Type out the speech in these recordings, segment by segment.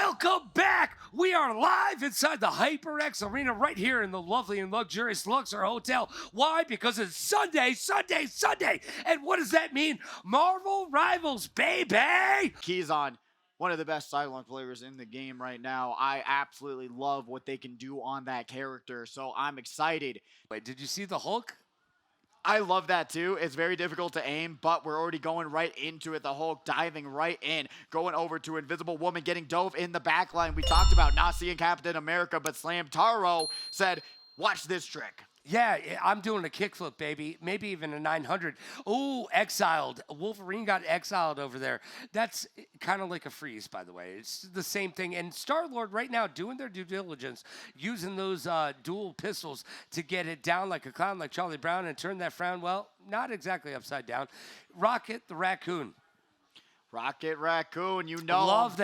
Welcome back. We are live inside the HyperX Arena right here in the lovely and luxurious Luxor Hotel. Why? Because it's Sunday. And what does that mean? Marvel Rivals, baby. KieZon, one of the best sideline players in the game right now. I absolutely love what they can do on that character, so I'm excited. Wait, did you see the Hulk? I love that too. It's very difficult to aim, but we're already going right into it. The Hulk diving right in, going over to Invisible Woman, getting dove in the back line. We talked about not seeing Captain America, but Slamtaro said, watch this trick. Yeah, I'm doing a kickflip, baby. Maybe even a 900. Oh, exiled. Wolverine got exiled over there. That's kind of like a freeze, by the way. It's the same thing. And Star-Lord right now doing their due diligence, using those dual pistols to get it down like a clown, like Charlie Brown, and turn that frown, well, not exactly upside down. Rocket the Raccoon. Rocket Raccoon, you know. Love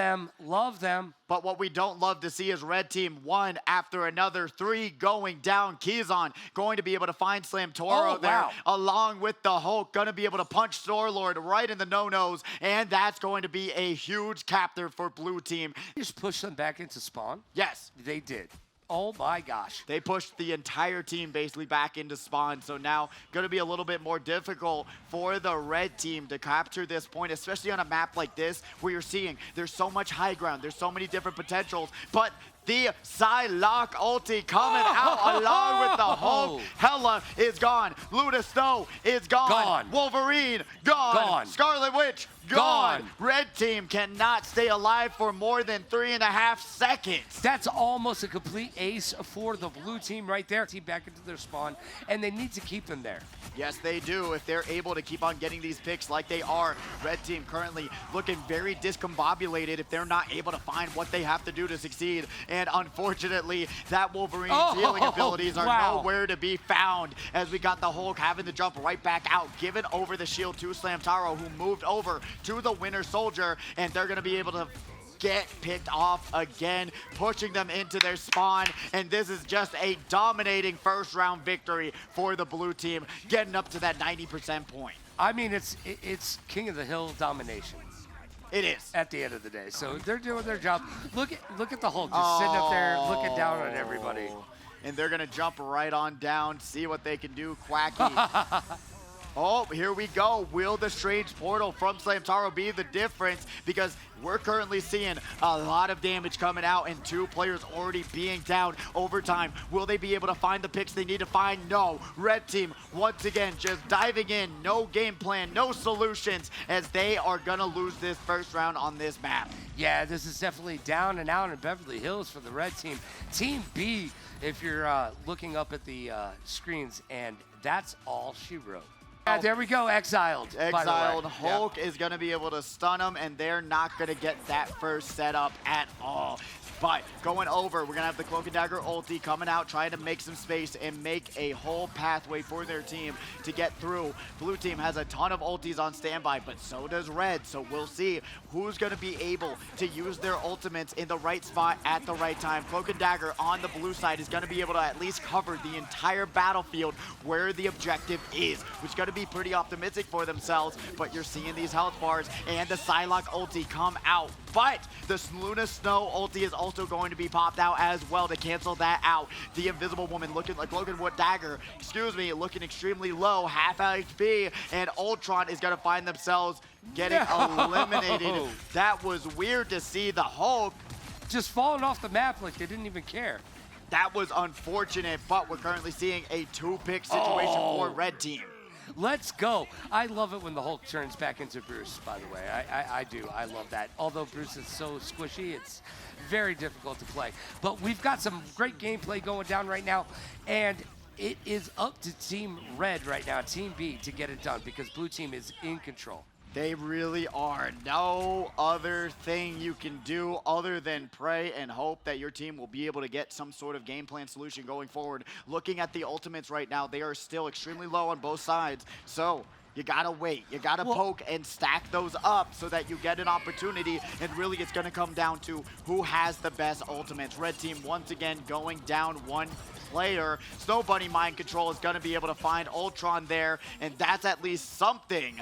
them. But what we don't love to see is Red Team one after another, three going down. KieZon going to be able to find Slamtaro there, along with the Hulk, going to be able to punch Star-Lord right in the no-nos, and that's going to be a huge capture for Blue Team. Just push them back into spawn? Yes. They did. Oh my gosh. They pushed the entire team basically back into spawn, so now going to be a little bit more difficult for the red team to capture this point, especially on a map like this where you're seeing there's so much high ground, there's so many different potentials, but the Psylocke ulti coming out along with the Hulk. Hela is gone. Luna Snow is gone. Wolverine gone. Scarlet Witch gone. Red team cannot stay alive for more than 3.5 seconds. That's almost a complete ace for the blue team right there. Team back into their spawn, and they need to keep them there. Yes, they do. If they're able to keep on getting these picks like they are, Red team currently looking very discombobulated if they're not able to find what they have to do to succeed. And unfortunately, that Wolverine's healing abilities are nowhere to be found, as we got the Hulk having to jump right back out, giving over the shield to Slamtaro, who moved over to the Winter Soldier, and they're going to be able to get picked off again, pushing them into their spawn, and this is just a dominating first round victory for the blue team, getting up to that 90% point. I mean, it's King of the Hill domination. It is. At the end of the day. So they're doing their job. Look at the Hulk just sitting up there looking down on everybody. And they're going to jump right on down, see what they can do. Quacky. Oh, here we go. Will the Strange Portal from Slamtaro be the difference? Because we're currently seeing a lot of damage coming out and two players already being down over time. Will they be able to find the picks they need to find? No. Red team, once again, just diving in. No game plan, no solutions, as they are going to lose this first round on this map. Yeah, this is definitely down and out in Beverly Hills for the red team. Team B, if you're looking up at the screens, and that's all she wrote. Yeah, there we go, exiled. Exiled. Hulk is going to be able to stun them, and they're not going to get that first setup at all. But going over, we're going to have the Cloak and Dagger ulti coming out, trying to make some space and make a whole pathway for their team to get through. Blue team has a ton of ultis on standby, but so does Red. So we'll see who's going to be able to use their ultimates in the right spot at the right time. Cloak and Dagger on the blue side is going to be able to at least cover the entire battlefield where the objective is, which is going to be pretty optimistic for themselves. But you're seeing these health bars and the Psylocke ulti come out. But the Luna Snow ulti is also going to be popped out as well to cancel that out. The Invisible Woman looking like Logan Wood Dagger, looking extremely low, half HP, and Ultron is going to find themselves getting eliminated. That was weird to see. The Hulk just falling off the map like they didn't even care. That was unfortunate, but we're currently seeing a two-pick situation for Red Team. Let's go. I love it when the Hulk turns back into Bruce, by the way. I do. I love that. Although Bruce is so squishy, it's very difficult to play. But we've got some great gameplay going down right now, and it is up to Team Red right now, Team B, to get it done, because Blue Team is in control. They really are. No other thing you can do other than pray and hope that your team will be able to get some sort of game plan solution going forward. Looking at the ultimates right now, they are still extremely low on both sides. So you gotta wait. You gotta poke and stack those up so that you get an opportunity. And really, it's gonna come down to who has the best ultimates. Red team once again going down one player. Snow Bunny Mind Control is gonna be able to find Ultron there, and that's at least something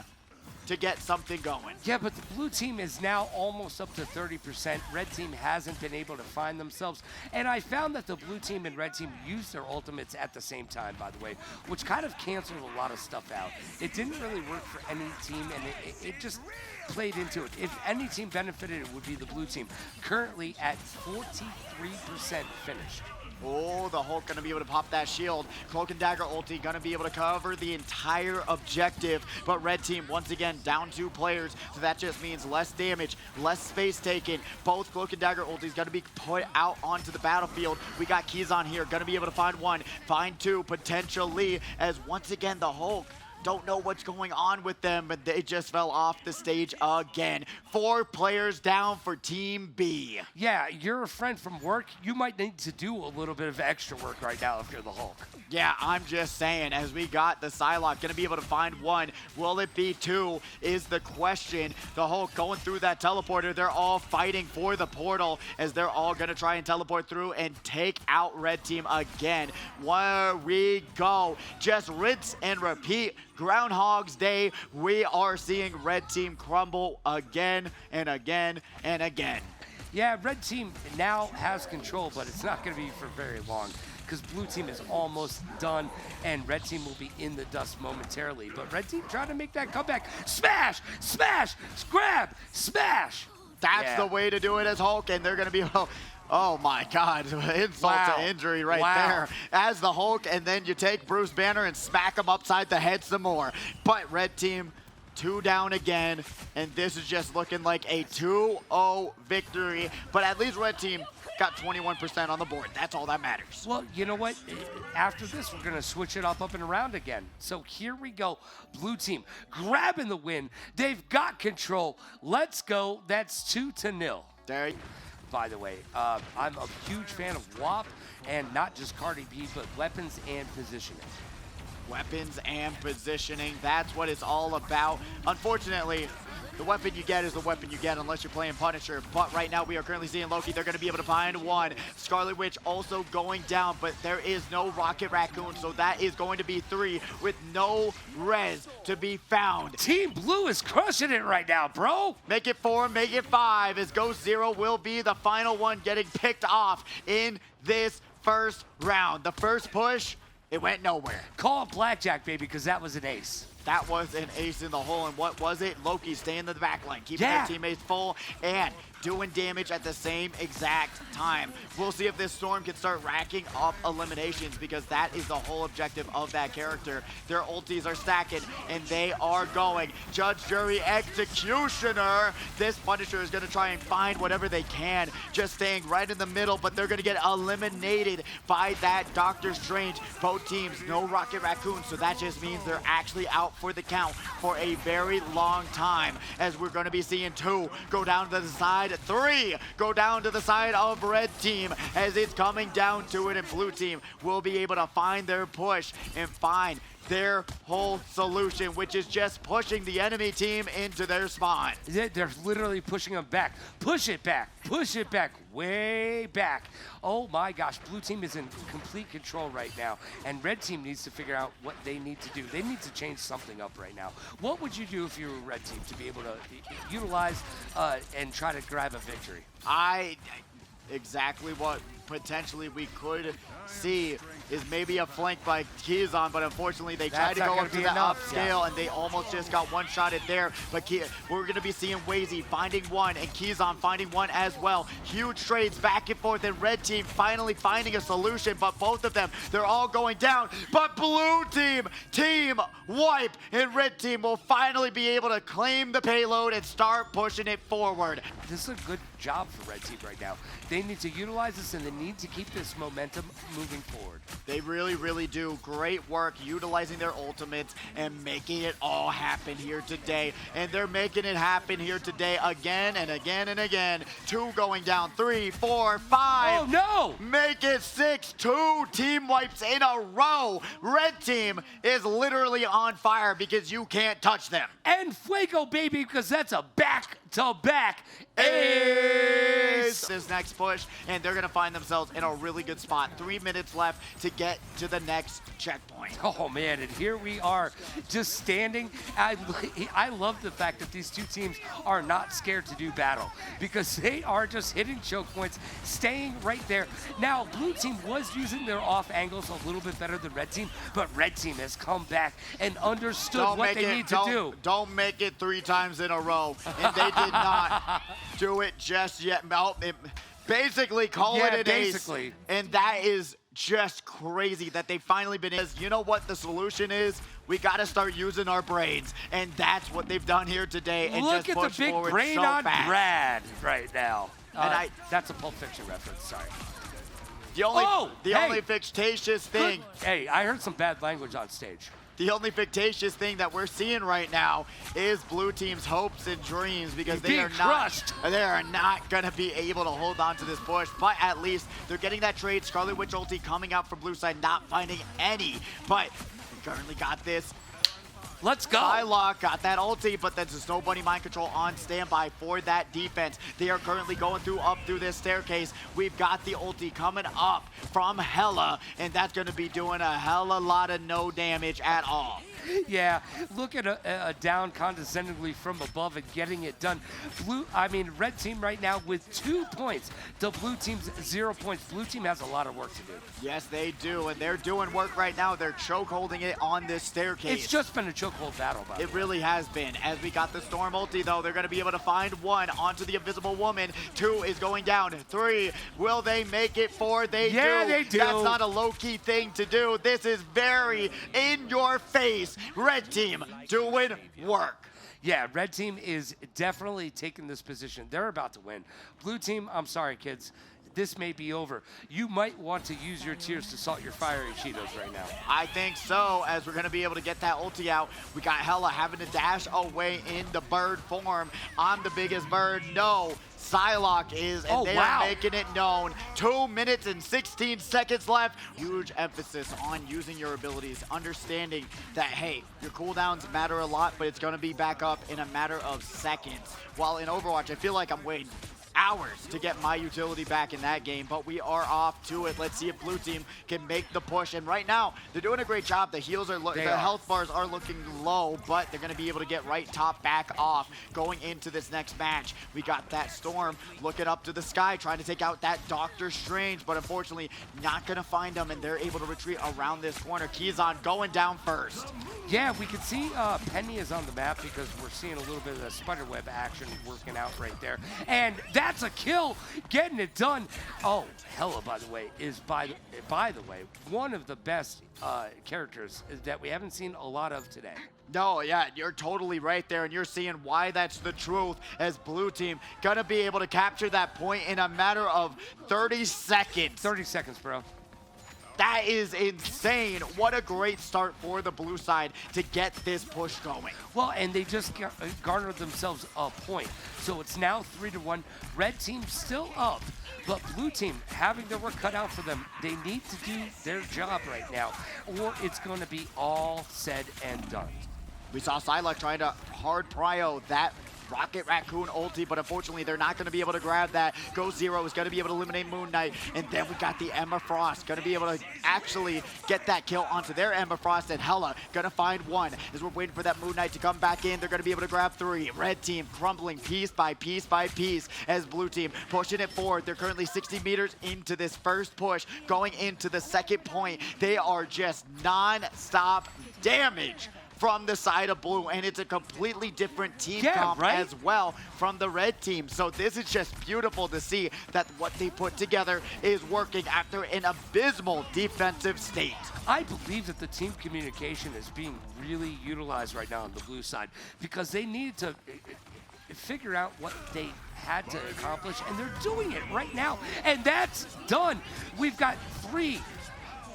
to get something going. Yeah, but the blue team is now almost up to 30%. Red team hasn't been able to find themselves. And I found that the blue team and red team used their ultimates at the same time, by the way, which kind of canceled a lot of stuff out. It didn't really work for any team, and it just played into it. If any team benefited, it would be the blue team. Currently at 43% finished. Oh, the Hulk gonna be able to pop that shield. Cloak and Dagger ulti gonna be able to cover the entire objective. But red team, once again, down 2 players. So that just means less damage, less space taken. Both Cloak and Dagger ultis gonna be put out onto the battlefield. We got KieZon here, gonna be able to find 1, find 2, potentially, as once again, the Hulk don't know what's going on with them, but they just fell off the stage again. 4 players down for Team B. Yeah, you're a friend from work. You might need to do a little bit of extra work right now if you're the Hulk. Yeah, I'm just saying, as we got the Psylocke, gonna be able to find 1. Will it be 2 is the question. The Hulk going through that teleporter. They're all fighting for the portal as they're all gonna try and teleport through and take out red team again. Where we go. Just rinse and repeat. Groundhog's Day, we are seeing red team crumble again and again and again. Yeah, red team now has control, but it's not going to be for very long because blue team is almost done and red team will be in the dust momentarily. But red team trying to make that comeback. Smash, smash, grab, smash. That's the way to do it as Hulk, and they're going to be... Oh my God, insult to injury right there. As the Hulk, and then you take Bruce Banner and smack him upside the head some more. But red team, 2 down again, and this is just looking like a 2-0 victory. But at least red team got 21% on the board. That's all that matters. Well, you know what? After this, we're going to switch it up and around again. So here we go. Blue team grabbing the win. They've got control. Let's go. That's 2-0. There you By the way, I'm a huge fan of WAP, and not just Cardi B, but weapons and positioning. Weapons and positioning, that's what it's all about. Unfortunately, the weapon you get is the weapon you get unless you're playing Punisher. But right now we are currently seeing Loki. They're going to be able to find 1. Scarlet Witch also going down, but there is no Rocket Raccoon, so that is going to be 3 with no res to be found. Team Blue is crushing it right now, bro. Make it 4, make it 5, as Ghost Zero will be the final one getting picked off in this first round. The first push, it went nowhere. Call it blackjack, baby, because that was an ace. That was an ace in the hole, and what was it? Loki staying in the back line, keeping their teammates full and doing damage at the same exact time. We'll see if this Storm can start racking up eliminations, because that is the whole objective of that character. Their ultis are stacking, and they are going. Judge, Jury, Executioner. This Punisher is going to try and find whatever they can, just staying right in the middle, but they're going to get eliminated by that Doctor Strange. Both teams, no Rocket Raccoon, so that just means they're actually out for the count for a very long time, as we're going to be seeing 2 go down to the side, 3 go down to the side of red team, as it's coming down to it, and blue team will be able to find their push and find their whole solution, which is just pushing the enemy team into their spawn. They're literally pushing them back. Push it back, way back. Oh my gosh, blue team is in complete control right now, and red team needs to figure out what they need to do. They need to change something up right now. What would you do if you were red team to be able to utilize and try to grab a victory? Exactly what potentially we could see is maybe a flank by KieZon, but unfortunately they tried to go up to the upscale and they almost just got one-shotted there. But we're going to be seeing Wazy finding 1 and KieZon finding 1 as well. Huge trades back and forth, and red team finally finding a solution, but both of them, they're all going down. But blue team, team wipe, and red team will finally be able to claim the payload and start pushing it forward. This is a good job for red team right now. They need to utilize this, and they need to keep this momentum moving forward. They really, really do. Great work utilizing their ultimates and making it all happen here today. And they're making it happen here today again and again and again. 2 going down, 3, 4, 5. Oh no! Make it 6, 2 team wipes in a row. Red team is literally on fire because you can't touch them. And Fuego, baby, because that's a back to back Ace this next push, and they're gonna find themselves in a really good spot. 3 minutes left to get to the next checkpoint. Oh man, and here we are just standing. I love the fact that these two teams are not scared to do battle because they are just hitting choke points, staying right there. Now, blue team was using their off angles a little bit better than red team, but red team has come back and understood what they need to do. Don't make it 3 times in a row, and they did not do it just yet. Basically, call it an ace, and that is just crazy that they finally been in. You know what the solution is? We got to start using our brains, and that's what they've done here today. And look just at push the big forward brain so on fast. Brad right now. And that's a Pulp Fiction reference. Sorry. The only fictitious thing. Hey, I heard some bad language on stage. The only fictitious thing that we're seeing right now is blue team's hopes and dreams because they are not going to be able to hold on to this push. But at least they're getting that trade. Scarlet Witch ulti coming out from blue side, not finding any. But we currently got this. Let's go. Psylocke got that ulti, but there's Snow Bunny Mind Control on standby for that defense. They are currently going up through this staircase. We've got the ulti coming up from Hella, and that's going to be doing a hella lot of no damage at all. Yeah, look at a down condescendingly from above and getting it done. Red team right now with 2 points. The blue team's 0 points. Blue team has a lot of work to do. Yes, they do, and they're doing work right now. They're choke holding it on this staircase. It's just been a chokehold battle, by the way. It really has been. As we got the Storm ulti, though, they're going to be able to find 1 onto the Invisible Woman. 2 is going down. 3, will they make it? 4, they do. Yeah, they do. That's not a low-key thing to do. This is very in your face. Red team doing work. Yeah, red team is definitely taking this position. They're about to win. Blue team, I'm sorry, kids. This may be over. You might want to use your tears to salt your fiery Cheetos right now. I think so, as we're going to be able to get that ulti out. We got Hella having to dash away in the bird form. I'm the biggest bird. No. Psylocke is, and they are making it known. 2 minutes and 16 seconds left. Huge emphasis on using your abilities, understanding that, hey, your cooldowns matter a lot, but it's going to be back up in a matter of seconds. While in Overwatch, I feel like I'm waiting hours to get my utility back in that game, but we are off to it. Let's see if blue team can make the push, and right now they're doing a great job. The heals are the health bars are looking low, but they're going to be able to get right top back off going into this next match. We got that Storm looking up to the sky trying to take out that Doctor Strange, but unfortunately not going to find them, and they're able to retreat around this corner. KieZon going down first. Yeah, we can see Penny is on the map because we're seeing a little bit of the spiderweb action working out right there, and that's a kill, getting it done. Oh, Hella, by the way, is by the way one of the best characters that we haven't seen a lot of today. No, yeah, you're totally right there, and you're seeing why that's the truth, as blue team gonna be able to capture that point in a matter of 30 seconds. 30 seconds, bro. That is insane. What a great start for the blue side to get this push going. Well, and they just garnered themselves a point. So it's now 3-1. Red team still up, but blue team having their work cut out for them. They need to do their job right now, or it's going to be all said and done. We saw Psylocke trying to hard prio that Rocket Raccoon ulti, but unfortunately they're not going to be able to grab that. Go Zero is going to be able to eliminate Moon Knight, and then we got the Emma Frost going to be able to actually get that kill onto their Emma Frost, and Hella going to find 1. As we're waiting for that Moon Knight to come back in, they're going to be able to grab 3. Red team crumbling piece by piece by piece as blue team pushing it forward. They're currently 60 meters into this first push, going into the second point. They are just non-stop damage from the side of blue, and it's a completely different team comp as well from the red team. So this is just beautiful to see that what they put together is working after an abysmal defensive state. I believe that the team communication is being really utilized right now on the blue side because they needed to figure out what they had to accomplish, and they're doing it right now, and that's done. We've got 3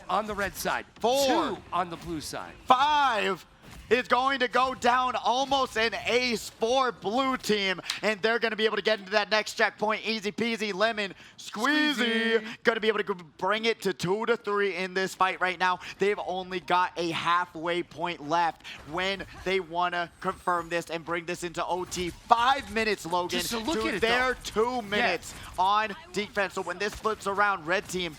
on the red side, 4 2 on the blue side, 5 is going to go down, almost an ace for blue team, and they're going to be able to get into that next checkpoint. Easy peasy, lemon squeezy. Going to be able to bring it to 2-3 in this fight right now. They've only got a halfway point left when they want to confirm this and bring this into OT. 5 minutes, Logan, Just to look at it, their 2 minutes on defense. So when this flips around, red team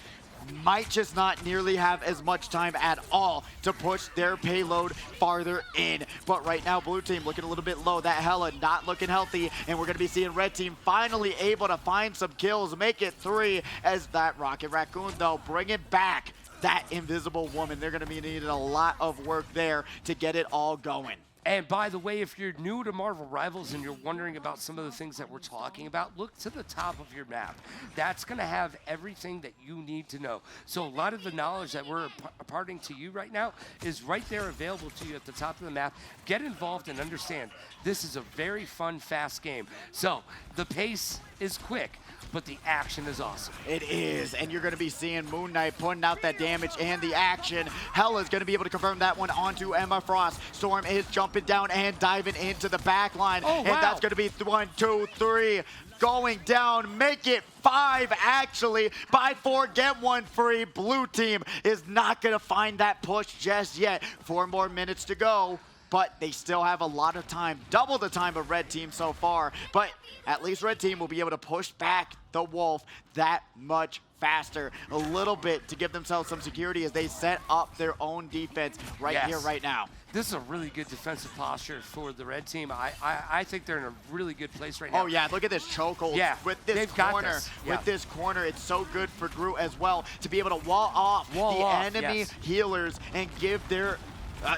might just not nearly have as much time at all to push their payload farther in. But right now, blue team looking a little bit low. That Hella not looking healthy, and we're going to be seeing red team finally able to find some kills, make it 3, as that Rocket Raccoon, though, bring it back. That invisible woman, they're going to be needing a lot of work there to get it all going. And by the way, if you're new to Marvel Rivals and you're wondering about some of the things that we're talking about, look to the top of your map. That's going to have everything that you need to know. So a lot of the knowledge that we're imparting to you right now is right there available to you at the top of the map. Get involved and understand this is a very fun, fast game. So the pace is quick, but the action is awesome. It is, and you're going to be seeing Moon Knight putting out that damage and the action. Hella's going to be able to confirm that one onto Emma Frost. Storm is jumping down and diving into the back line, and that's going to be 1, 2, 3. Going down, make it 5 actually. Buy 4, get 1 free. Blue team is not going to find that push just yet. 4 more minutes to go. But they still have a lot of time, double the time of red team so far. But at least red team will be able to push back the Wolf that much faster, a little bit, to give themselves some security as they set up their own defense here, right now. This is a really good defensive posture for the red team. I think they're in a really good place right now. Oh yeah, look at this chokehold. Yeah, with this corner. With this corner, it's so good for Groot as well to be able to wall off the enemy healers and give their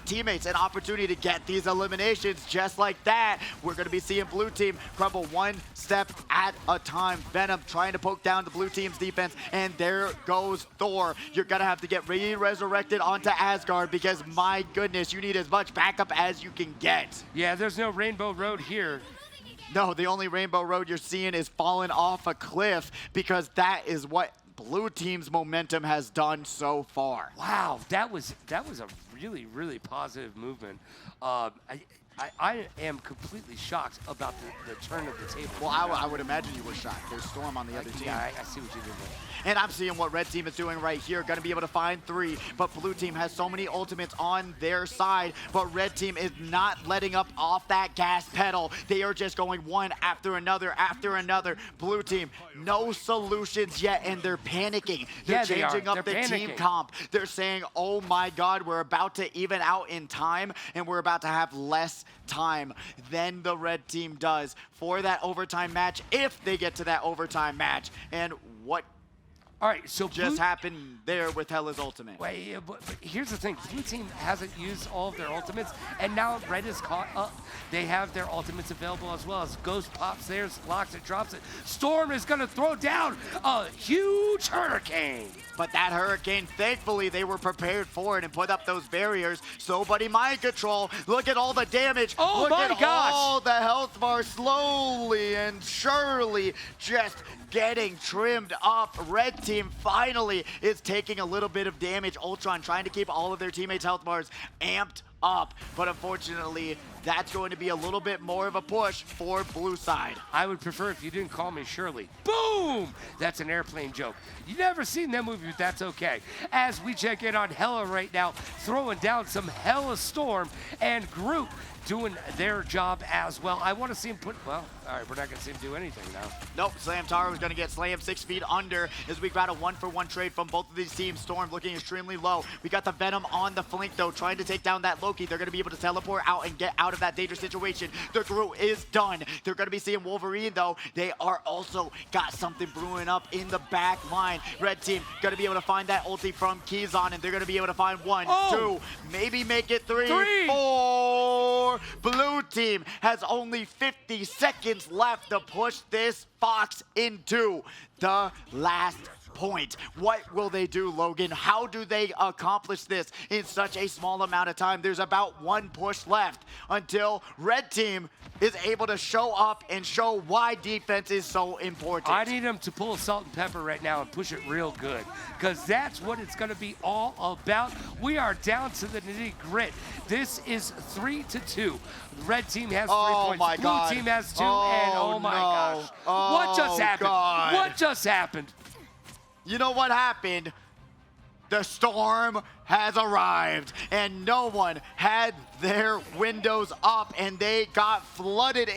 teammates an opportunity to get these eliminations just like that. We're going to be seeing blue team crumble 1 step at a time. Venom trying to poke down the blue team's defense, and there goes Thor. You're going to have to get re-resurrected onto Asgard because, my goodness, you need as much backup as you can get. Yeah, there's no Rainbow Road here. No, the only Rainbow Road you're seeing is falling off a cliff, because that is what blue team's momentum has done so far. Wow, that was a really, really positive movement. I am completely shocked about the turn of the table. Well, I would imagine you were shocked. There's Storm on the other team. Yeah, I see what you did there. And I'm seeing what red team is doing right here. Going to be able to find 3, but blue team has so many ultimates on their side, but red team is not letting up off that gas pedal. They are just going one after another after another. Blue team, no solutions yet, and they're panicking. They're changing up the team comp. They're saying, oh my God, we're about to even out in time, and we're about to have less time than the red team does for that overtime match, if they get to that overtime match. And what so just happened there with Hella's ultimate? Wait, but here's the thing. Blue team hasn't used all of their ultimates, and now red is caught up. They have their ultimates available as well. As Ghost pops theirs, locks it, drops it. Storm is going to throw down a huge hurricane. But that hurricane, thankfully, they were prepared for it and put up those barriers. So, buddy, mind control. Look at all the damage. Oh, Look my at gosh. all the health bars slowly and surely just getting trimmed up. Red team finally is taking a little bit of damage. Ultron trying to keep all of their teammates' health bars amped up, but unfortunately, that's going to be a little bit more of a push for blue side. I would prefer if you didn't call me Shirley. Boom! That's an airplane joke. You've never seen that movie, but that's okay. As we check in on Hella right now, throwing down some Hella Storm, and Groot doing their job as well. I want to see him put, well, all right, we're not going to see him do anything now. Nope, Slam Taro is going to get slammed 6 feet under as we got a 1-for-1 trade from both of these teams. Storm looking extremely low. We got the Venom on the flank, though, trying to take down that Loki. They're going to be able to teleport out and get out of that dangerous situation. The Groot is done. They're going to be seeing Wolverine, though. They are also got something brewing up in the back line. Red team going to be able to find that ulti from KieZon, and they're going to be able to find 1, 2, maybe make it 3, 4. Blue team has only 50 seconds left to push this Fox into the last point. What will they do, Logan? How do they accomplish this in such a small amount of time? There's about one push left until red team is able to show up and show why defense is so important. I need them to pull a salt and pepper right now and push it real good, because that's what it's going to be all about. We are down to the nitty-grit. This is 3-2. Red team has 3 points. My Blue God. team has 2, Oh, and oh my no. gosh. Oh, What just happened? God. What just happened? You know what happened? The storm has arrived, and no one had their windows up, and they got flooded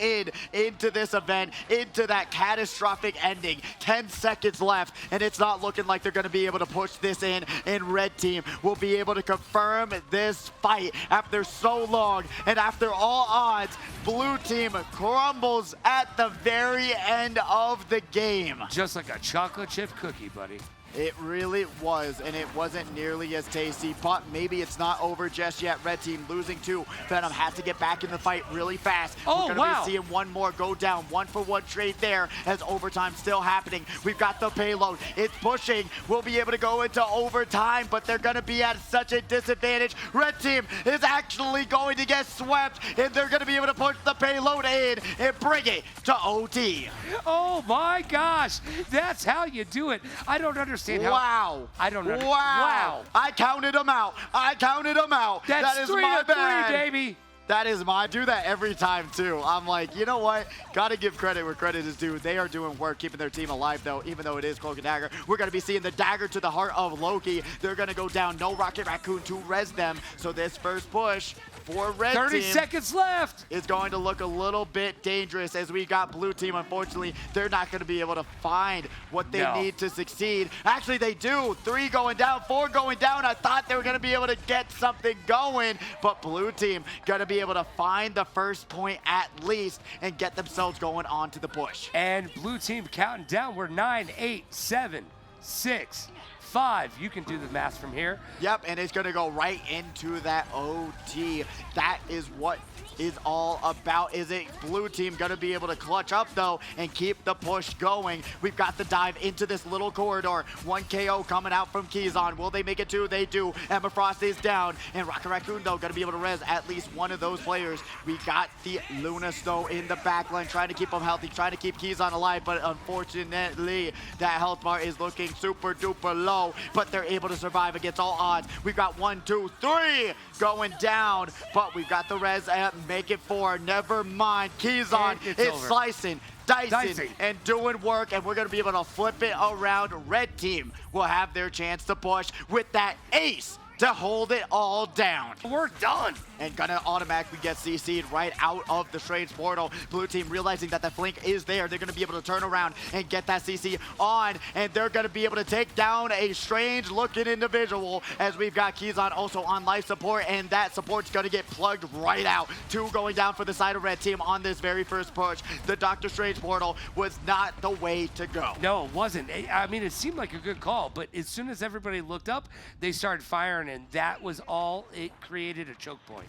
into this event, into that catastrophic ending. 10 seconds left, and it's not looking like they're going to be able to push this in, and red team will be able to confirm this fight after so long, and after all odds, blue team crumbles at the very end of the game. Just like a chocolate chip cookie, buddy. It really was, and it wasn't nearly as tasty, but maybe it's not over just yet. Red team losing 2. Venom has to get back in the fight really fast. Oh, We're going to be seeing one more go down. 1-for-1 trade there as overtime still happening. We've got the payload. It's pushing. We'll be able to go into overtime, but they're going to be at such a disadvantage. Red team is actually going to get swept, and they're going to be able to push the payload in and bring it to OT. Oh my gosh, that's how you do it. I don't understand how. Wow. I don't know. Wow. I counted them out. I counted them out. That's that is 3 my to 3, bad. baby. That is my, I do that every time too. I'm like, you know what? Gotta give credit where credit is due. They are doing work, keeping their team alive though, even though it is Cloak and Dagger. We're gonna be seeing the dagger to the heart of Loki. They're gonna go down, no Rocket Raccoon to res them. So this first push for red 30 team seconds left. is going to look a little bit dangerous as we got blue team. Unfortunately, they're not going to be able to find what they need to succeed. Actually, they do. 3 going down, 4 going down. I thought they were going to be able to get something going, but blue team going to be able to find the first point at least and get themselves going on to the push. And blue team counting down. We're 9, 8, 7, 6, 5. You can do the math from here. Yep, and it's going to go right into that OT. That is what is all about. Is it blue team going to be able to clutch up though and keep the push going? We've got the dive into this little corridor. 1 KO coming out from KieZon. Will they make it 2? They do. Emma Frost is down, and Rocket Raccoon though going to be able to res at least one of those players. We got the Luna Snow in the backline trying to keep them healthy, trying to keep KieZon alive, but unfortunately that health bar is looking super duper low, but they're able to survive against all odds. We've got 1, 2, 3 going down, but we've got the res at make it 4. Never mind. KieZon is slicing, dicing, and doing work, and we're going to be able to flip it around. Red team will have their chance to push with that ace to hold it all down. We're done. And gonna automatically get CC'd right out of the Strange portal. Blue team realizing that the flank is there. They're gonna be able to turn around and get that CC on, and they're gonna be able to take down a strange looking individual as we've got KieZon also on life support, and that support's gonna get plugged right out. 2 going down for the side of red team on this very first push. The Doctor Strange portal was not the way to go. No, it wasn't. I mean, it seemed like a good call, but as soon as everybody looked up, they started firing, and that was all. It created a choke point.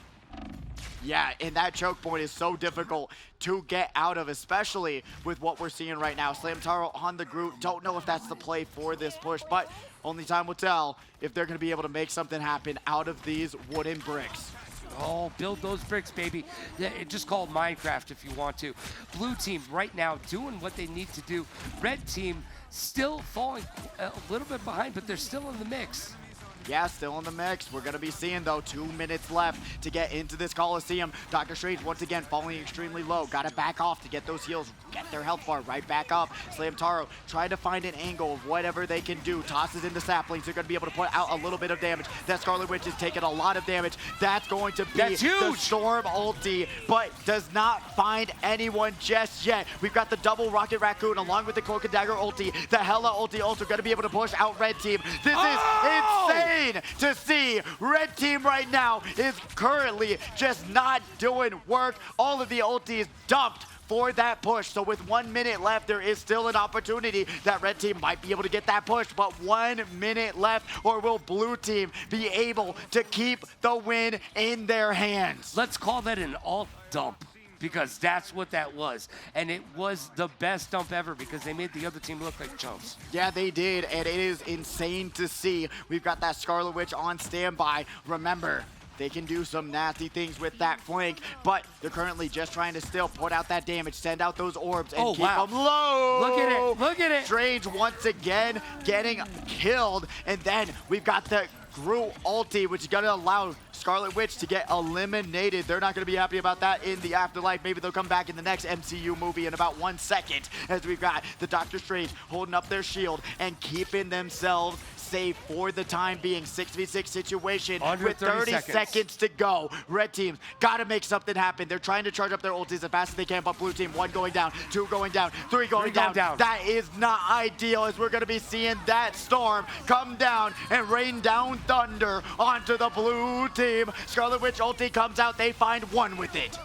Yeah, and that choke point is so difficult to get out of, especially with what we're seeing right now. Slamtaro on the Groot. Don't know if that's the play for this push, but only time will tell if they're going to be able to make something happen out of these wooden bricks. Oh, build those bricks, baby. Just call it Minecraft if you want to. Blue team right now doing what they need to do. Red team still falling a little bit behind, but they're still in the mix. Yeah, still in the mix. We're going to be seeing, though, 2 minutes left to get into this Coliseum. Dr. Strange, once again, falling extremely low. Got to back off to get those heals, get their health bar right back up. Slamtaro trying to find an angle of whatever they can do. Tosses into saplings. They're going to be able to put out a little bit of damage. That Scarlet Witch is taking a lot of damage. That's going to be the Storm ulti, but does not find anyone just yet. We've got the double Rocket Raccoon along with the Cloak and Dagger ulti. The Hela ulti also going to be able to push out red team. This is insane to see. Red team right now is currently just not doing work. All of the ultis dumped for that push. So with 1 minute left, there is still an opportunity that red team might be able to get that push, but 1 minute left, or will blue team be able to keep the win in their hands? Let's call that an alt dump. because that's what that was. And it was the best dump ever because they made the other team look like chumps. Yeah, they did, and it is insane to see. We've got that Scarlet Witch on standby. Remember, they can do some nasty things with that flank, but they're currently just trying to still put out that damage, send out those orbs, and keep them low. Look at it, look at it. Strange once again getting killed, and then we've got the Groot ulti, which is going to allow Scarlet Witch to get eliminated. They're not going to be happy about that in the afterlife. Maybe they'll come back in the next MCU movie in about 1 second, as we've got the Doctor Strange holding up their shield and keeping themselves safe for the time being. 6v6 situation with 30 seconds to go. Red team's got to make something happen. They're trying to charge up their ultis as fast as they can, but blue team, 1 going down, 2 going down, 3 going down. That is not ideal, as we're going to be seeing that storm come down and rain down thunder onto the blue team. Scarlet Witch ulti comes out. They find 1 with it.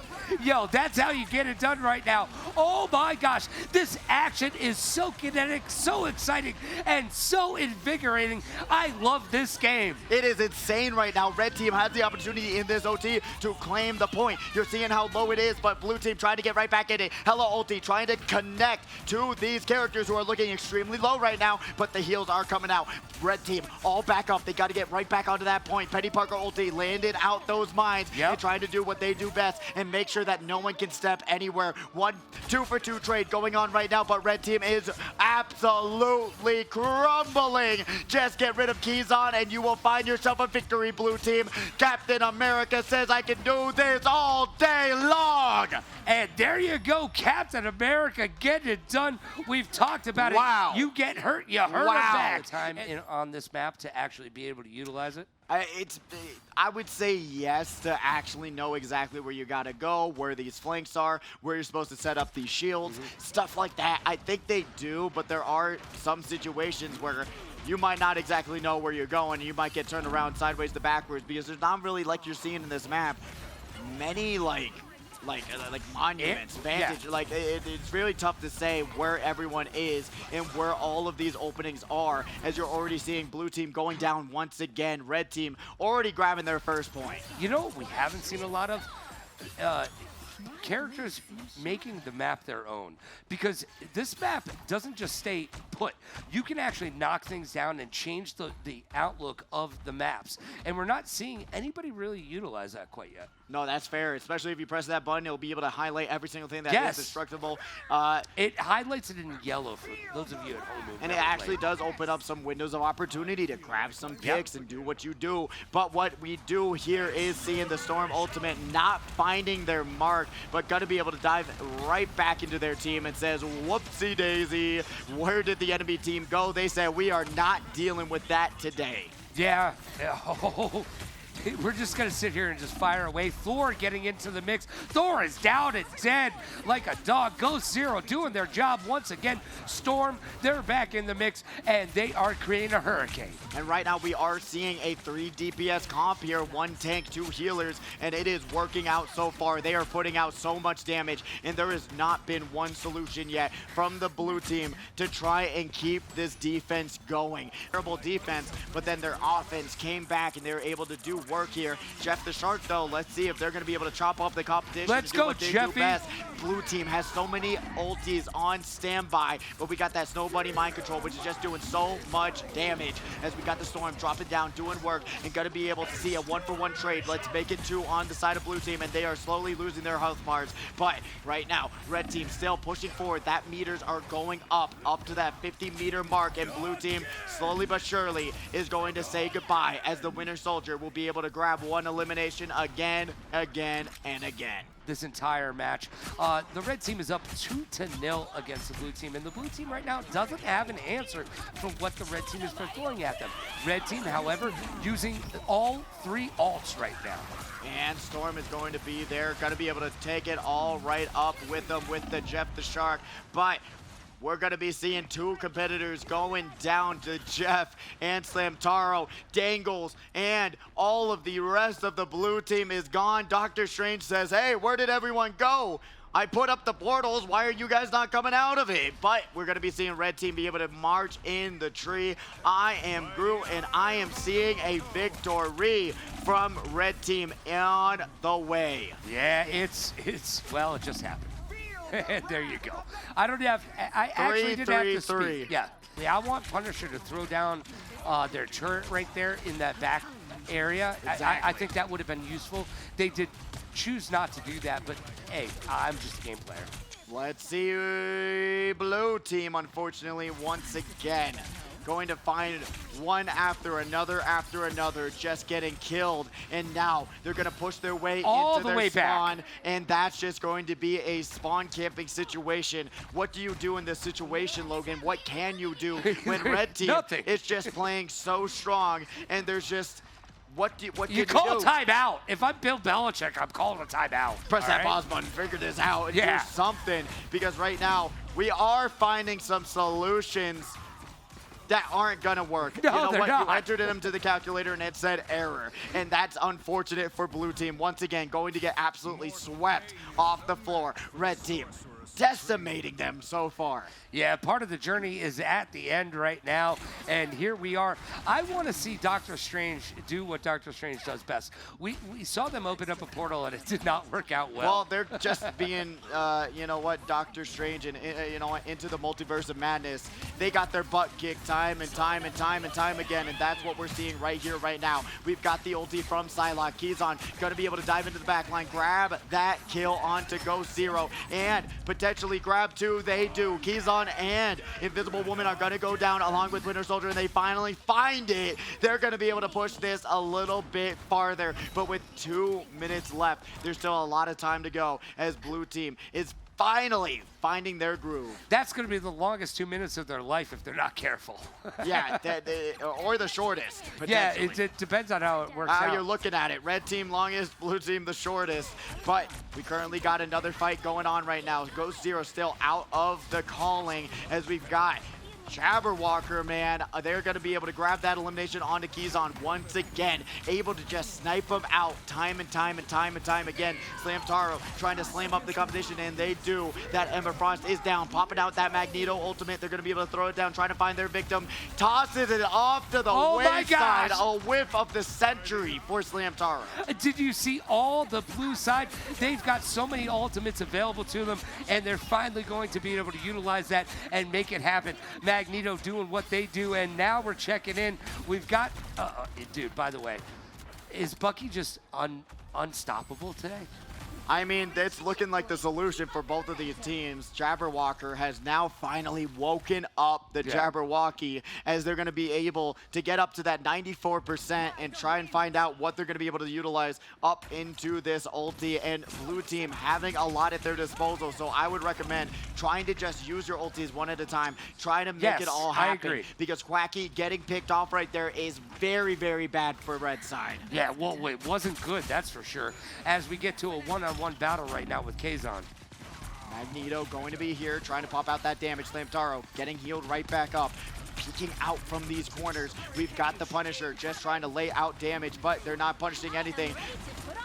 Yo, that's how you get it done right now. Oh my gosh, this action is so kinetic, so exciting, and so invigorating. I love this game. It is insane right now. Red team has the opportunity in this OT to claim the point. You're seeing how low it is, but blue team trying to get right back in it. Hello ulti trying to connect to these characters who are looking extremely low right now, but the heals are coming out. Red team all back up. They got to get right back onto that point. Penny Parker ulti landed out those mines and trying to do what they do best and make sure that no one can step anywhere. 2 for 2 trade going on right now, but red team is absolutely crumbling. Just get rid of KieZon and you will find yourself a victory, blue team. Captain America says, I can do this all day long. And there you go, Captain America getting it done. We've talked about it. You get hurt, you hurt it back. Time on this map to actually be able to utilize it. I would say yes, to actually know exactly where you gotta go, where these flanks are, where you're supposed to set up these shields, stuff like that. I think they do, but there are some situations where you might not exactly know where you're going. You might get turned around sideways to backwards because there's not really, like you're seeing in this map, many like monuments, vantage. Like it's really tough to say where everyone is and where all of these openings are, as you're already seeing blue team going down once again. Red team already grabbing their first point. You know what we haven't seen a lot of? Characters making the map their own, because this map doesn't just stay put. You can actually knock things down and change the outlook of the maps, and we're not seeing anybody really utilize that quite yet. No, that's fair, especially if you press that button, it'll be able to highlight every single thing that is destructible. It highlights it in yellow for those of you at home. And it actually does open up some windows of opportunity to grab some picks and do what you do. But what we do here is seeing the Storm Ultimate not finding their mark, but gonna be able to dive right back into their team and says, whoopsie daisy, where did the enemy team go? They said, we are not dealing with that today. Yeah. We're just going to sit here and just fire away. Thor getting into the mix. Thor is down and dead like a dog. Ghost Zero doing their job once again. Storm, they're back in the mix, and they are creating a hurricane. And right now we are seeing a 3 DPS comp here, 1 tank, 2 healers, and it is working out so far. They are putting out so much damage, and there has not been one solution yet from the blue team to try and keep this defense going. Terrible defense, but then their offense came back, and they were able to do work here. Jeff the Shark, though, let's see if they're going to be able to chop off the competition. Let's go, Jeffy. Blue team has so many ultis on standby, but we got that Snow Bunny mind control, which is just doing so much damage, as we got the Storm dropping down, doing work, and going to be able to see a 1-for-1 trade. Let's make it 2 on the side of blue team, and they are slowly losing their health bars. But right now, red team still pushing forward. That meters are going up to that 50-meter mark, and blue team slowly but surely is going to say goodbye, as the Winter Soldier will be able to grab 1 elimination again, and again. This entire match. The red team is up 2-0 against the blue team, and the blue team right now doesn't have an answer for what the red team is throwing at them. Red team, however, using all 3 ults right now. And Storm is going to be there, going to be able to take it all right up with them with the Jeff the Shark, but we're going to be seeing 2 competitors going down to Jeff and Slamtaro. Dangles and all of the rest of the blue team is gone. Doctor Strange says, hey, where did everyone go? I put up the portals. Why are you guys not coming out of it? But we're going to be seeing Red Team be able to march in the tree. I am Groot, and I am seeing a victory from Red Team on the way. Yeah, well, it just happened. There you go. I don't have, I actually didn't have to speak. Yeah, I want Punisher to throw down their turret right there in that back area. Exactly. I think that would have been useful. They did choose not to do that, but hey, I'm just a game player. Let's see, Blue Team, unfortunately, once again, going to find one after another, just getting killed. And now they're going to push their way into their spawn, and that's just going to be a spawn camping situation. What do you do in this situation, Logan? What can you do when Red Team is just playing so strong, and there's just... What can you call a timeout. If I'm Bill Belichick, I'm calling a timeout. Press that pause button, figure this out, and do something. Because right now, we are finding some solutions that aren't gonna work. No, you know they're what? not. You entered them to the calculator and it said error. And that's unfortunate for Blue Team. Once again, going to get absolutely swept off the floor. Red Team decimating them so far. Yeah, part of the journey is at the end right now, and here we are. I want to see Doctor Strange do what Doctor Strange does best. We saw them open up a portal, and it did not work out well. Well, they're just being, you know what, Doctor Strange and, you know what, into the multiverse of madness. They got their butt kicked time and time again, and that's what we're seeing right here, right now. We've got the ulti from Psylocke. KieZon going to be able to dive into the back line, grab that kill onto Ghost Zero, and potentially grab two. They do. KieZon and Invisible Woman are going to go down along with Winter Soldier, and they finally find it. They're going to be able to push this a little bit farther, but with 2 minutes left, there's still a lot of time to go as Blue Team is finally finding their groove. That's going to be the longest 2 minutes of their life if they're not careful. Yeah, or the shortest, yeah, potentially. it depends on how it works How out. you're looking at it. Red Team longest, Blue Team the shortest. But we currently got another fight going on right now. Ghost Zero still out of the calling as we've got Jabberwocker, man. They're going to be able to grab that elimination onto KieZon once again. Able to just snipe them out time and time again. Slamtaro trying to slam up the competition, and they do. That Ember Frost is down. Popping out that Magneto ultimate. They're going to be able to throw it down, trying to find their victim. Tosses it off to the wayside. A whiff of the century for Slamtaro. Did you see all the blue side? They've got so many ultimates available to them, and they're finally going to be able to utilize that and make it happen. Magneto doing what they do, and now we're checking in. We've got, dude, by the way, is Bucky just unstoppable today? I mean, it's looking like the solution for both of these teams. Jabberwocker has now finally woken up the Jabberwocky as they're going to be able to get up to that 94% and try and find out what they're going to be able to utilize up into this ulti. And Blue Team having a lot at their disposal, so I would recommend trying to just use your ultis one at a time. Try to make it all happen. I agree. Because Quacky getting picked off right there is very, very bad for Red side. Yeah, well, it wasn't good, that's for sure. As we get to a one-on-one battle right now with KieZon. Magneto going to be here, trying to pop out that damage. Slamtaro getting healed right back up. Peeking out from these corners. We've got the Punisher just trying to lay out damage, but they're not punishing anything.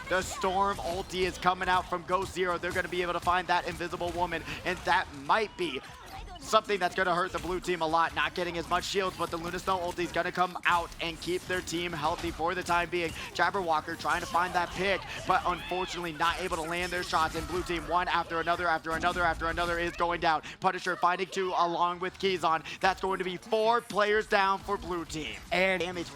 The Storm ulti is coming out from Ghost Zero. They're going to be able to find that Invisible Woman, and that might be something that's going to hurt the Blue Team a lot. Not getting as much shields, but the Luna Snow ulti is going to come out and keep their team healthy for the time being. Jabberwocker trying to find that pick, but unfortunately not able to land their shots. And Blue Team, one after another is going down. Punisher finding two along with KieZon. That's going to be 4 players down for Blue Team. And damage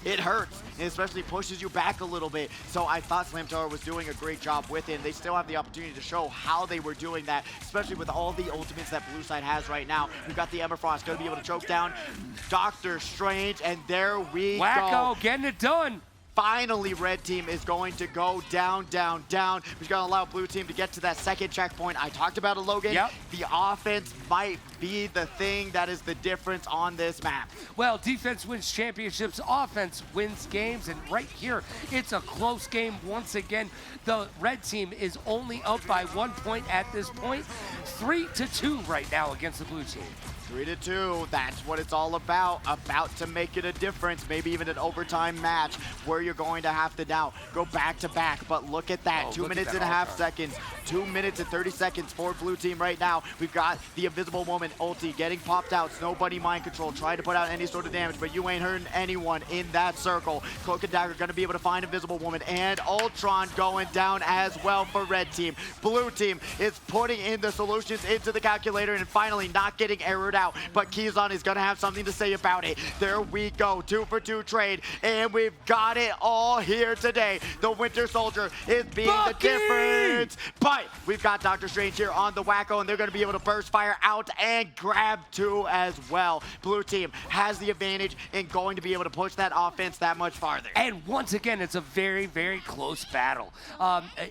it hurts, and especially pushes you back a little bit. So I thought Slamtaro was doing a great job with it. They still have the opportunity to show how they were doing that, especially with all the ultimates that Blue side has right now. We've got the Ember Frost going to be able to choke down Doctor Strange, and there we go. Wacko getting it done. Finally, Red Team is going to go down. We're going to allow Blue Team to get to that second checkpoint. I talked about it, Logan. Yep. The offense might be the thing that is the difference on this map. Well, defense wins championships, offense wins games, and right here, it's a close game once again. The Red Team is only up by 1 point at this point. 3-2 right now against the Blue Team. 3-2, that's what it's all about. About to make it a difference, maybe even an overtime match where you're going to have to now go back to back. But look at that, 2 minutes and a half seconds, 2 minutes and 30 seconds for blue team right now. We've got the Invisible Woman ulti getting popped out, Snow Bunny mind control, trying to put out any sort of damage, but you ain't hurting anyone in that circle. Cloak and Dagger gonna be able to find Invisible Woman, and Ultron going down as well for red team. Blue team is putting in the solutions into the calculator and finally not getting errored out, but KieZon is gonna have something to say about it. There we go, 2-for-2 trade, and we've got it all here today. The Winter Soldier is being the difference, but we've got Doctor Strange here on the Wacko, and they're gonna be able to burst fire out and grab 2 as well. Blue team has the advantage and going to be able to push that offense that much farther. And once again, it's a very, very close battle.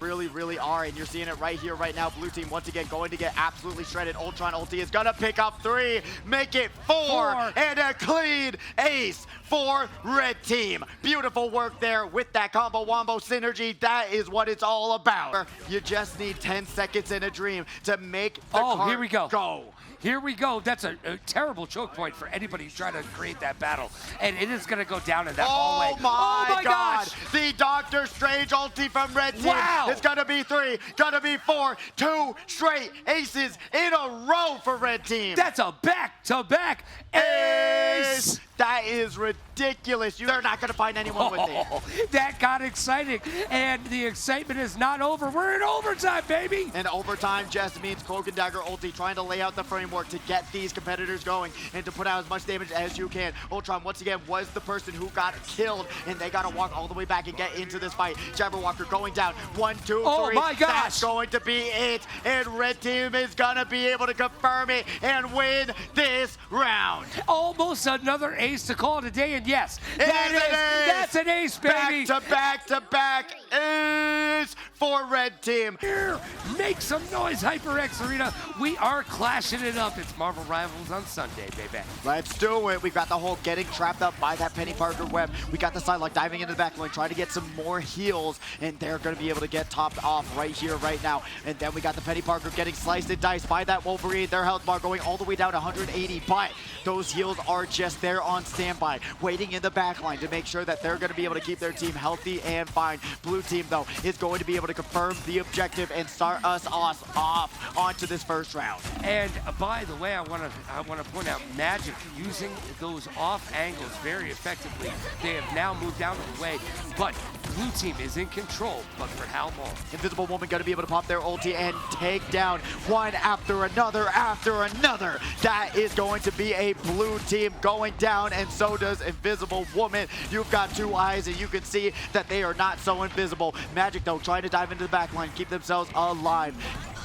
Really are, and you're seeing it right here, right now. Blue team once again going to get absolutely shredded. Ultron ulti is gonna pick up 3, make it 4, and a clean ace for red team. Beautiful work there with that combo wombo synergy. That is what it's all about. You just need 10 seconds in a dream to make the card here we go. go. Here we go. That's a terrible choke point for anybody who's trying to create that battle. And it is going to go down in that hallway. Oh my God. Gosh. The Doctor Strange ulti from red team. Wow. It's going to be 3, going to be 4, 2 straight aces in a row for red team. That's a back-to-back ace. That is ridiculous. They're not going to find anyone with it. That got exciting, and the excitement is not over. We're in overtime, baby. And overtime just means Cloak and Dagger ulti trying to lay out the framework to get these competitors going and to put out as much damage as you can. Ultron, once again, was the person who got killed, and they got to walk all the way back and get into this fight. Jabberwocker going down. 1, 2, 3. Oh my gosh. That's going to be it, and red team is going to be able to confirm it and win this round. Almost another ace to call it a day, and yes, that's an ace, baby. Back to back ace for red team. Here, make some noise, HyperX Arena. We are clashing it up. It's Marvel Rivals on Sunday, baby. Let's do it. We've got the whole getting trapped up by that Penny Parker web. We got the sidelock diving into the back line, trying to get some more heals, and they're going to be able to get topped off right here, right now. And then we got the Penny Parker getting sliced and diced by that Wolverine. Their health bar going all the way down to 180, but those heals are just there on standby, waiting in the back line to make sure that they're going to be able to keep their team healthy and fine. Blue team, though, is going to be able to confirm the objective and start us off onto this first round. And by the way, I want to point out Magic using those off angles very effectively. They have now moved out of the way, but blue team is in control, but for how long? Invisible Woman going to be able to pop their ulti and take down one after another after another. That is going to be a blue team going down, and so does Invisible Woman. You've got 2 eyes, and you can see that they are not so invisible. Magic, though, trying to dive into the back line, keep themselves alive.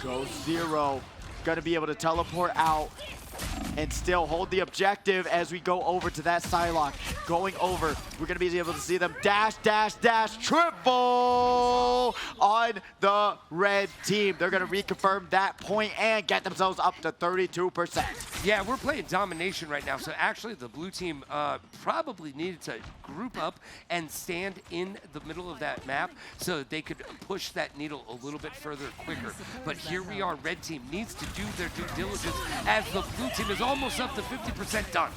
Go 0. Going to be able to teleport out and still hold the objective as we go over to that Psylocke. Going over, we're going to be able to see them dash, dash, dash, triple on the red team. They're going to reconfirm that point and get themselves up to 32%. Yeah, we're playing domination right now, so actually the blue team probably needed to group up and stand in the middle of that map so that they could push that needle a little bit further quicker. But here we are, red team needs to do their due diligence as the blue team is almost up to 50% done.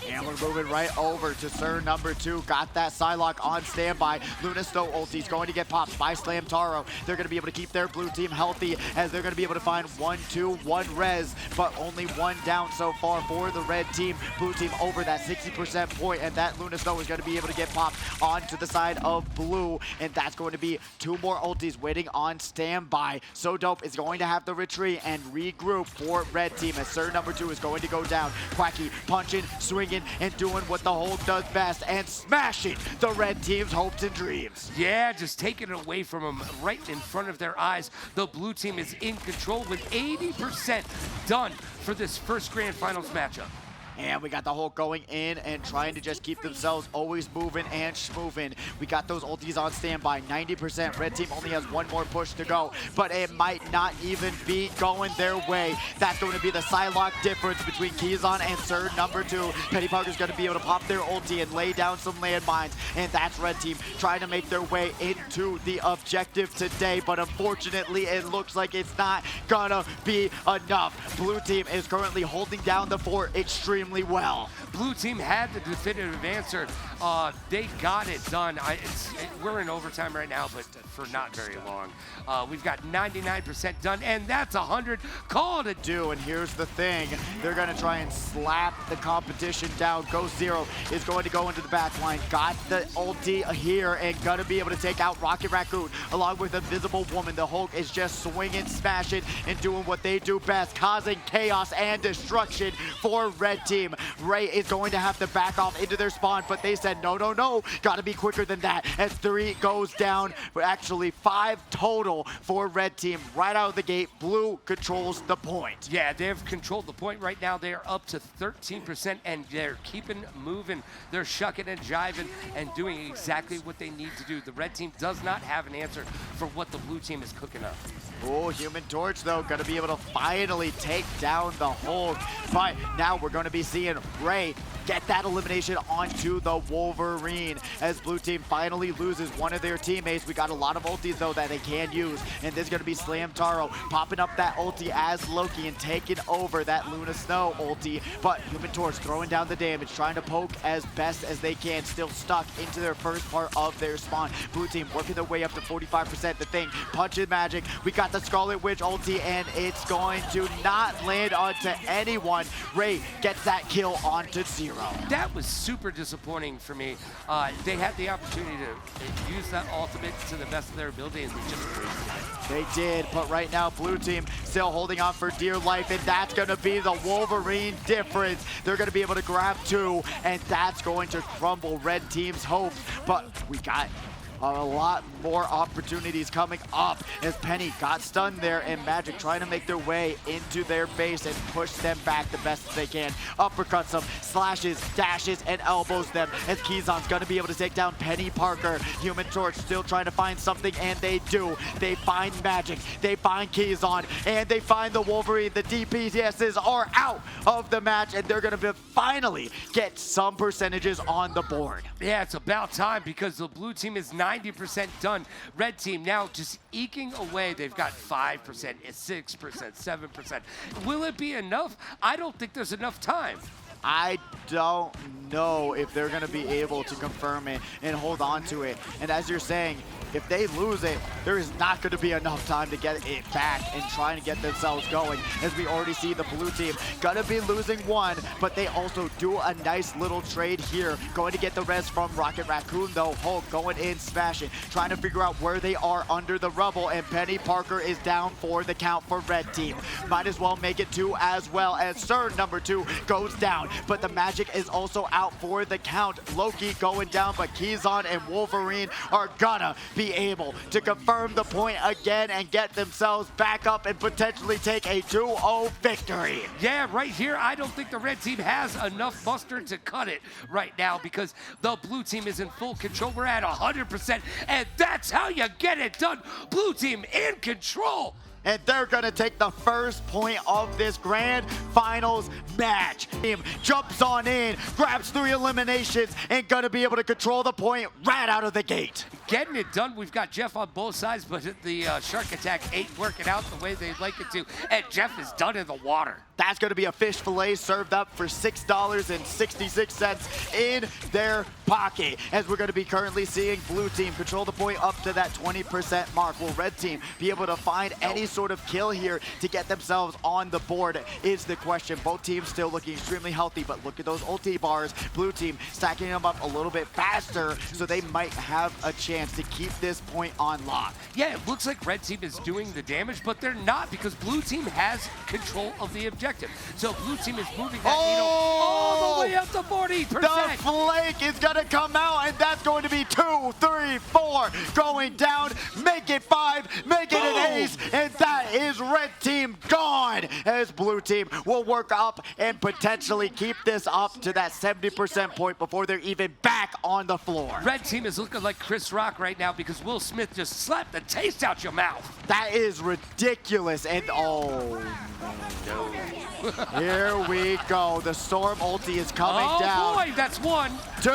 And we're moving right over to Sir number 2. Got that Psylocke on standby. Luna Snow ulti's going to get popped by Slam Taro. They're going to be able to keep their blue team healthy as they're going to be able to find 1, 2, 1 res, but only 1 down so far for the red team. Blue team over that 60% point, and that Luna Snow is going to be able to get popped onto the side of blue, and that's going to be 2 more ultis waiting on standby. So Dope is going to have to retreat and regroup for red team as Sir number 2 is going to go down. Quacky punching, swinging, and doing what the Hulk does best, and smashing the red team's hopes and dreams. Yeah, just taking it away from them right in front of their eyes. The blue team is in control with 80% done for this first grand finals matchup. And we got the Hulk going in and trying to just keep themselves always moving and schmoving. We got those ultis on standby, 90%. Red team only has one more push to go, but it might not even be going their way. That's going to be the Psylocke difference between KieZon and Sir number 2. Penny Parker's going to be able to pop their ulti and lay down some landmines, and that's Red team trying to make their way into the objective today, but unfortunately it looks like it's not gonna be enough. Blue team is currently holding down the fort extremely well. Blue team had the definitive answer. They got it done. We're in overtime right now, but for not very long. We've got 99% done, and that's 100 called it. And here's the thing. They're going to try and slap the competition down. Ghost Zero is going to go into the back line. Got the ulti here and going to be able to take out Rocket Raccoon along with Invisible Woman. The Hulk is just swinging, smashing, and doing what they do best, causing chaos and destruction for Red team. Ray is going to have to back off into their spawn, but they said no, no, no. Got to be quicker than that as 3 goes down. Actually 5 total for Red team right out of the gate. Blue controls the point. Yeah, they've controlled the point right now. They are up to 13%, and they're keeping moving. They're shucking and jiving and doing exactly what they need to do. The Red team does not have an answer for what the blue team is cooking up. Oh, Human Torch, though, going to be able to finally take down the Hulk. But now we're going to be seeing Ray get that elimination onto the Wolverine as blue team finally loses one of their teammates. We got a lot of ultis, though, that they can use. And this is going to be Slam Taro popping up that ulti as Loki and taking over that Luna Snow ulti. But Human Torch throwing down the damage, trying to poke as best as they can, still stuck into their first part of their spawn. Blue team working their way up to 45%. The thing, punching magic. We got the Scarlet Witch ulti, and it's going to not land onto anyone. Ray gets that kill onto Zero. That was super disappointing for me. They had the opportunity to use that ultimate to the best of their ability, and they just wasted it. They did, but right now, blue team still holding on for dear life, and that's going to be the Wolverine difference. They're going to be able to grab 2, and that's going to crumble Red team's hopes. But we got a lot more opportunities coming up as Penny got stunned there, and Magic trying to make their way into their base and push them back the best they can. Uppercuts them, slashes, dashes, and elbows them as KieZon's gonna be able to take down Penny Parker. Human Torch still trying to find something, and they do. They find Magic, they find KieZon, and they find the Wolverine. The DPSs are out of the match, and they're gonna finally get some percentages on the board. Yeah, it's about time because the blue team is 90% done. Red team now just eking away. They've got 5%, 6%, 7%. Will it be enough? I don't think there's enough time. I don't know if they're going to be able to confirm it and hold on to it. And as you're saying, if they lose it, there is not going to be enough time to get it back and trying to get themselves going. As we already see the blue team going to be losing 1, but they also do a nice little trade here. Going to get the rest from Rocket Raccoon, though. Hulk going in, smashing, trying to figure out where they are under the rubble, and Penny Parker is down for the count for Red team. Might as well make it 2 as well, as Sir number 2 goes down, but the Magic is also out for the count. Loki going down, but KieZon and Wolverine are gonna be able to confirm the point again and get themselves back up and potentially take a 2-0 victory. Yeah, right here, I don't think the red team has enough mustard to cut it right now because the blue team is in full control. We're at 100%, and that's how you get it done. Blue team in control. And they're going to take the first point of this grand finals match. Team jumps on in, grabs 3 eliminations, and going to be able to control the point right out of the gate. Getting it done. We've got Jeff on both sides, but the shark attack ain't working out the way they'd like it to, and Jeff is done in the water. That's going to be a fish fillet served up for $6.66 in their pocket, as we're going to be currently seeing blue team control the point up to that 20% mark. Will red team be able to find any sort of kill here to get themselves on the board is the question. Both teams still looking extremely healthy, but look at those ulti bars. Blue team stacking them up a little bit faster, so they might have a chance to keep this point on lock. Yeah, it looks like red team is doing the damage, but they're not because blue team has control of the objective. objective. So blue team is moving that needle all the way up to 40%. The flake is going to come out, and that's going to be 2, 3, 4 going down. Make it 5, make it an ace, and that is red team gone, as blue team will work up and potentially keep this up to that 70% point before they're even back on the floor. Red team is looking like Chris Rock right now because Will Smith just slapped the taste out your mouth. That is ridiculous, and oh no. Here we go. The Storm ulti is coming down. Oh boy, that's 1, 2.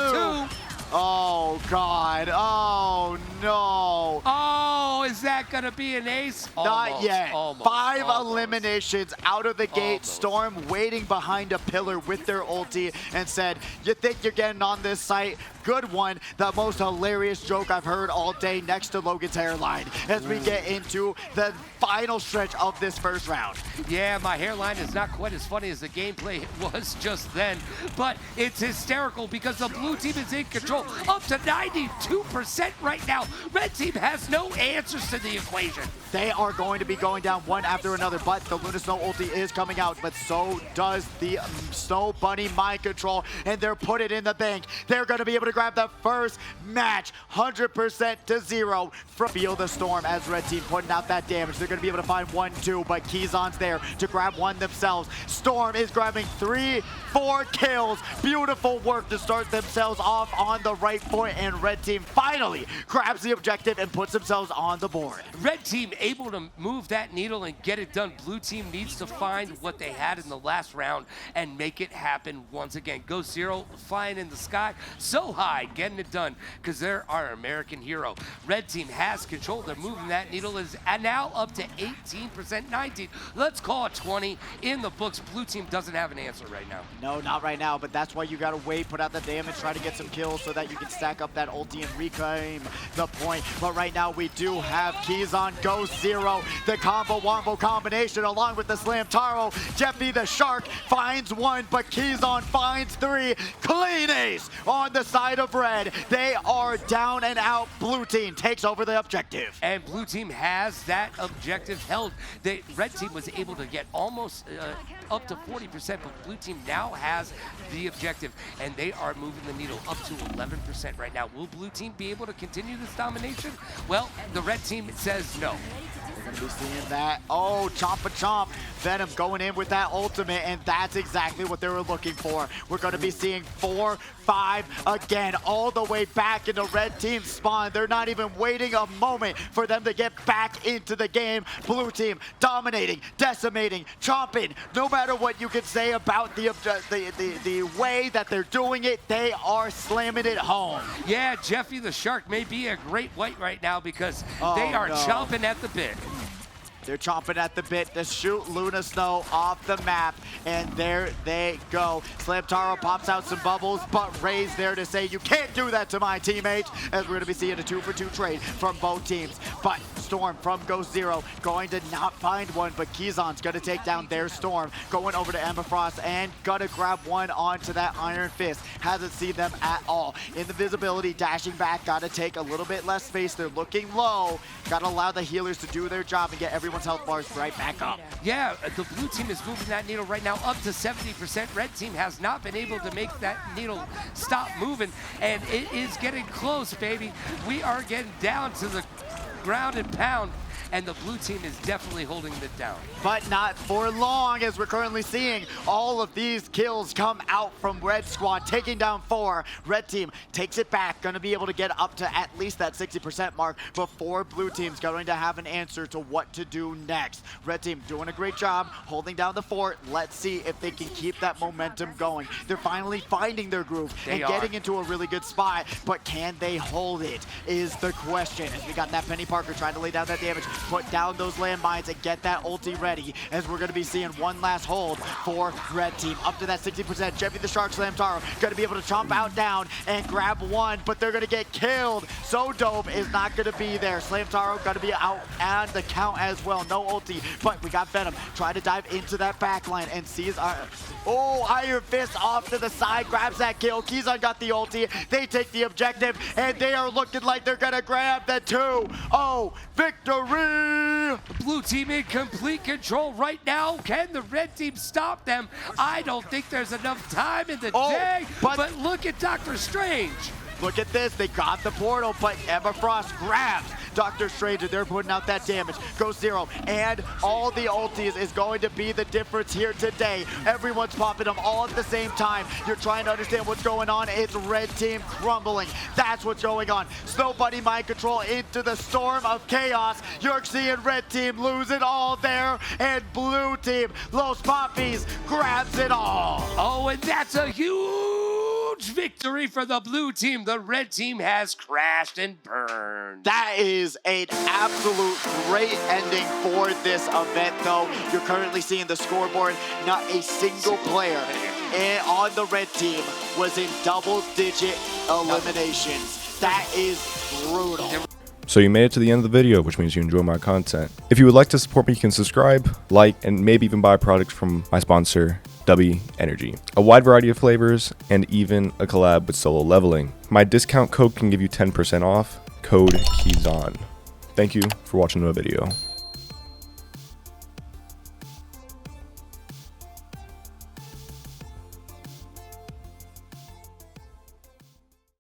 Oh God, oh no. Oh, is that gonna be an ace? Not yet. 5 eliminations out of the gate. Storm waiting behind a pillar with their ulti and said, you think you're getting on this site? Good one. The most hilarious joke I've heard all day next to Logan's hairline as we get into the final stretch of this first round. Yeah, my hairline is not quite as funny as the gameplay was just then, but it's hysterical because the blue team is in control up to 92% right now. Red team has no answers to the equation. They are going to be going down one after another, but the Luna Snow ulti is coming out, but so does the Snow Bunny mind control, and they're put it in the bank. They're going to be able to grab the first match 100% to 0 from Feel the Storm as red team putting out that damage. They're going to be able to find 1, 2, but KieZon's there to grab 1 themselves. Storm is grabbing 3, 4 kills. Beautiful work to start themselves off on the right foot, and red team finally grabs the objective and puts themselves on the board. Red team able to move that needle and get it done. Blue team needs to find what they had in the last round and make it happen once again. Go 0, flying in the sky so high, getting it done because they're our American hero. Red team has control. They're moving that needle is now up to 18%, 19. Let's call it 20 in the books. Blue team doesn't have an answer right now. No, not right now, but that's why you gotta wait, put out the damage, try to get some kills so that you can stack up that ulti and reclaim the point. But right now we do have KieZon go 0. The combo wombo combination along with the Slam Taro. Jeffy the Shark finds 1, but KieZon finds 3. Clean ace on the side of red. They are down and out. Blue team takes over the objective. And blue team has that objective held. The red team was able to get almost up to 40%, but blue team now has the objective, and they are moving the needle up to 11% right now. Will blue team be able to continue this domination? Well, the red team says no. We're going to be seeing that. Oh, chomp-a-chomp. Venom going in with that ultimate, and that's exactly what they were looking for. We're going to be seeing 4, 5 again, all the way back into red team spawn. They're not even waiting a moment for them to get back into the game. Blue team dominating, decimating, chomping. No matter what you can say about the way that they're doing it, they are slamming it home. Yeah, Jeffy the Shark may be a great white right now because they are chomping at the bit. They're chomping at the bit to shoot Luna Snow off the map, and there they go. Slam Taro pops out some bubbles, but Ray's there to say, you can't do that to my teammates, as we're going to be seeing a 2-for-2 trade from both teams. But Storm from Go 0 going to not find one, but KieZon's going to take down their Storm, going over to Emma Frost, and going to grab one onto that Iron Fist. Hasn't seen them at all. In the visibility, dashing back, got to take a little bit less space. They're looking low. Got to allow the healers to do their job and get everyone's health bars right back up. Yeah, the blue team is moving that needle right now up to 70%. Red team has not been able to make that needle stop moving, and it is getting close, baby. We are getting down to the ground and pound, and the blue team is definitely holding it down. But not for long, as we're currently seeing all of these kills come out from Red Squad, taking down 4. Red team takes it back, going to be able to get up to at least that 60% mark before blue team's going to have an answer to what to do next. Red team doing a great job holding down the fort. Let's see if they can keep that momentum going. They're finally finding their groove and getting into a really good spot, but can they hold it is the question. As we got that Penny Parker trying to lay down that damage, put down those landmines and get that ulti ready, as we're going to be seeing one last hold for red team. Up to that 60%. Jeffy the Shark Slam Taro going to be able to chomp out down and grab one, but they're going to get killed. So Dope is not going to be there. Slam Taro going to be out on the count as well. No ulti, but we got Venom trying to dive into that backline and sees our... Oh, Iron Fist off to the side, grabs that kill. KieZon got the ulti. They take the objective, and they are looking like they're going to grab the 2-0 victory. Blue team in complete control right now. Can the red team stop them? I don't think there's enough time in the day, but look at Dr. Strange. Look at this, they got the portal, but Emma Frost grabs Dr. Strange and they're putting out that damage. Goes 0, and all the ultis is going to be the difference here today. Everyone's popping them all at the same time. You're trying to understand what's going on. It's red team crumbling. That's what's going on. Snow Bunny mind control into the storm of chaos. You're seeing red team lose it all there, and blue team, Los Poppies, grabs it all. Oh, and that's a huge victory for the blue team. The red team has crashed and burned. That is an absolute great ending for this event, though. You're currently seeing the scoreboard. Not a single player on the red team was in double-digit eliminations. That is brutal. So you made it to the end of the video, which means you enjoy my content. If you would like to support me, you can subscribe, like, and maybe even buy products from my sponsor, W Energy. A wide variety of flavors, and even a collab with solo leveling. My discount code can give you 10% off, code KieZon. Thank you for watching the video.